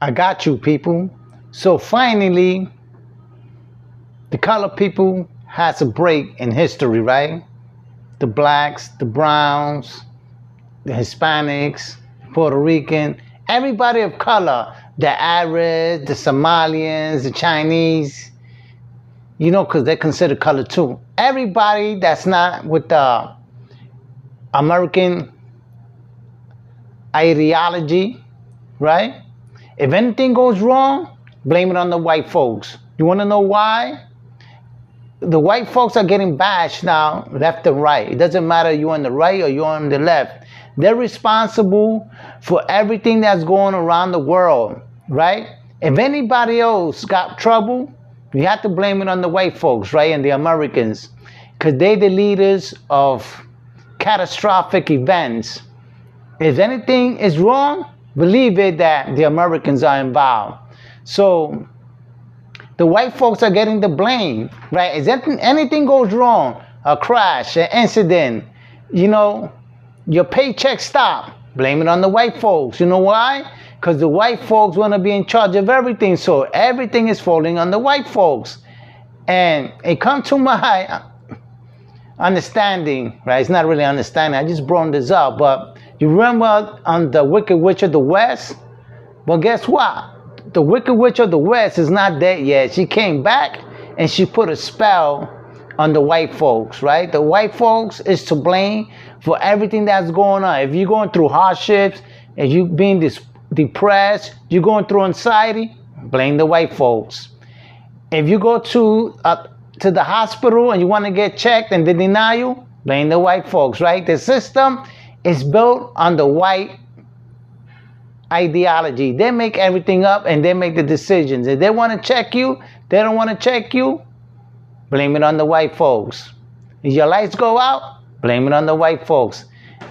I got you, people. So finally, the colored people has a break in history, right? The blacks, the browns, the Hispanics, Puerto Rican, everybody of color, the Arabs, the Somalians, the Chinese, you know, because they're considered colored too. Everybody that's not with the American ideology, right? If anything goes wrong, blame it on the white folks. You want to know why? The white folks are getting bashed now, left and right. It doesn't matter you're on the right or you're on the left. They're responsible for everything that's going around the world, right? If anybody else got trouble, you have to blame it on the white folks, right? And the Americans, because they're the leaders of catastrophic events. If anything is wrong, believe it that the Americans are involved. So the white folks are getting the blame, right? If anything goes wrong, a crash, an incident, you know, your paycheck stop, blame it on the white folks. You know why? Because the white folks want to be in charge of everything, so everything is falling on the white folks. And it comes to my understanding, right? It's not really understanding. I just brought this up, but you remember on the Wicked Witch of the West? Well, guess what? The Wicked Witch of the West is not dead yet. She came back and she put a spell on the white folks, right? The white folks is to blame for everything that's going on. If you're going through hardships, if you're being depressed, you're going through anxiety, blame the white folks. If you go to the hospital and you want to get checked and they deny you, blame the white folks, right? The system is built on the white ideology. They make everything up and they make the decisions. If they want to check you, they don't want to check you, blame it on the white folks. If your lights go out, blame it on the white folks.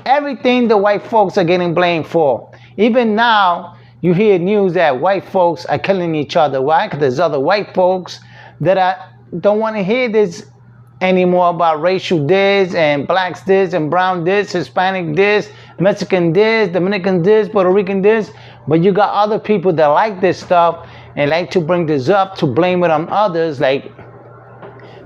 Everything the white folks are getting blamed for. Even now, you hear news that white folks are killing each other. Why? Because there's other white folks that don't want to hear this anymore about racial this and blacks this and brown this, Hispanic this, Mexican this, Dominican this, Puerto Rican this. But you got other people that like this stuff and like to bring this up to blame it on others. Like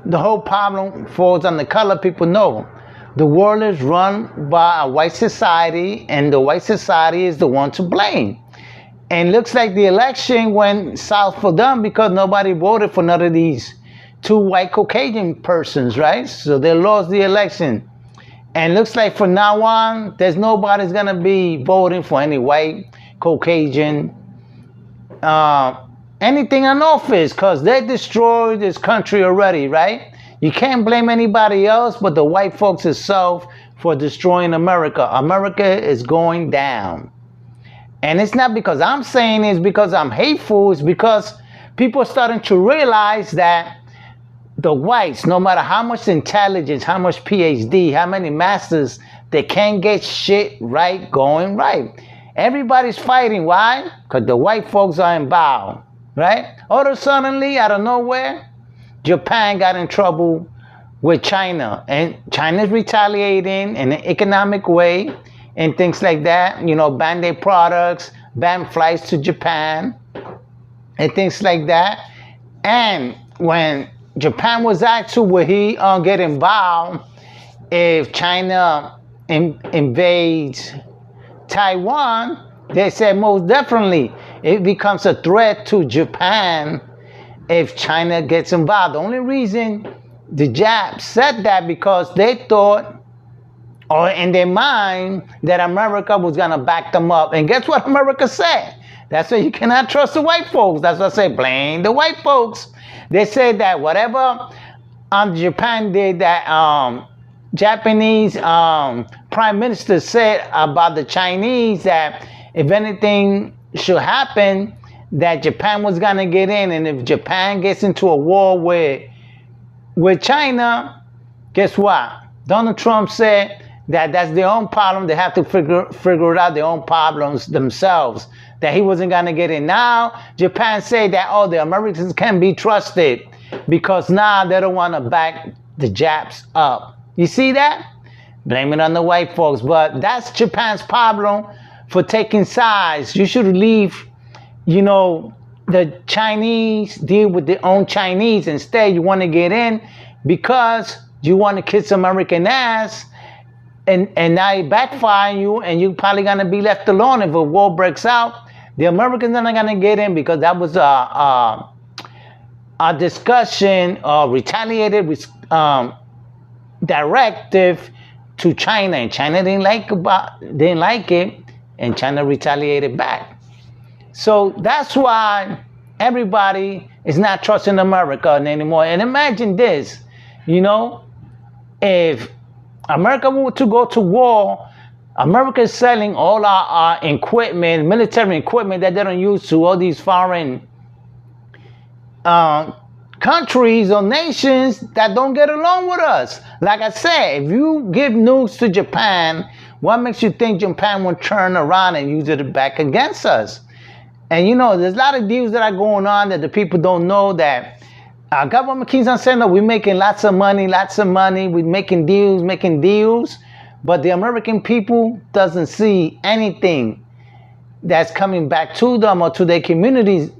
the whole problem falls on the colored people. No, the world is run by a white society and the white society is the one to blame. And looks like the election went south for them because nobody voted for none of these two white Caucasian persons, right? So they lost the election. And looks like from now on, there's nobody's gonna be voting for any white Caucasian anything in office, because they destroyed this country already, right? You can't blame anybody else but the white folks itself for destroying America. America is going down. And it's not because I'm saying it, it's because I'm hateful. It's because people are starting to realize that the whites, no matter how much intelligence, how much PhD, how many masters, they can't get shit right going right. Everybody's fighting. Why? Because the white folks are involved, right? All of a suddenly, out of nowhere, Japan got in trouble with China. And China's retaliating in an economic way and things like that. You know, ban their products, ban flights to Japan and things like that. And when Japan was asked to, will he get involved if China invades Taiwan? They said most definitely it becomes a threat to Japan if China gets involved. The only reason the Japs said that because they thought, or in their mind, that America was gonna back them up. And guess what America said? That's why you cannot trust the white folks. That's why I say blame the white folks. They said that whatever Japan did, that Japanese prime minister said about the Chinese, that if anything should happen, that Japan was gonna get in, and if Japan gets into a war with China, guess what? Donald Trump said that that's their own problem. They have to figure out their own problems themselves. That he wasn't gonna get in. Now Japan say that, oh, the Americans can be trusted because now they don't want to back the Japs up. You see that? Blame it on the white folks. But that's Japan's problem for taking sides. You should leave you know, the Chinese deal with their own Chinese. Instead, you want to get in because you want to kiss American ass, and now it backfire you, and you're probably gonna be left alone if a war breaks out. The Americans are not gonna get in because that was a discussion, retaliated directive to China, and China didn't like it, and China retaliated back. So that's why everybody is not trusting America anymore. And imagine this, you know, if America were to go to war, America is selling all our equipment, military equipment that they don't use to all these foreign countries or nations that don't get along with us. Like I said, if you give nukes to Japan, what makes you think Japan will turn around and use it back against us? And you know, there's a lot of deals that are going on that the people don't know, that our government keeps on saying that we're making lots of money, we're making deals, but the American people doesn't see anything that's coming back to them or to their communities.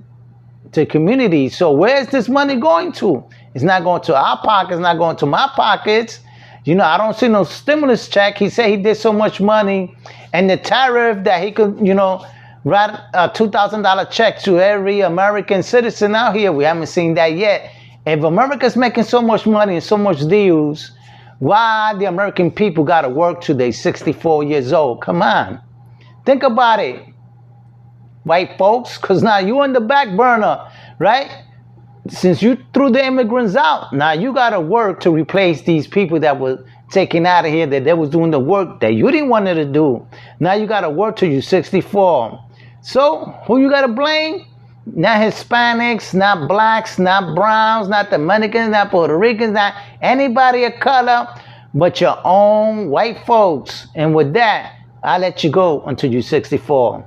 So where's this money going to? It's not going to our pockets, it's not going to my pockets. You know, I don't see no stimulus check. He said he did so much money, and the tariff that he could, you know, write a $2,000 check to every American citizen out here. We haven't seen that yet. If America's making so much money and so much deals, why the American people got to work till they're 64 years old? Come on. Think about it, white folks, because now you on the back burner, right? Since you threw the immigrants out, now you got to work to replace these people that were taken out of here, that they was doing the work that you didn't want to do. Now you got to work till you're 64. So who you got to blame? Not Hispanics, not blacks, not browns, not Dominicans, not Puerto Ricans, not anybody of color, but your own white folks. And with that, I'll let you go until you're 64.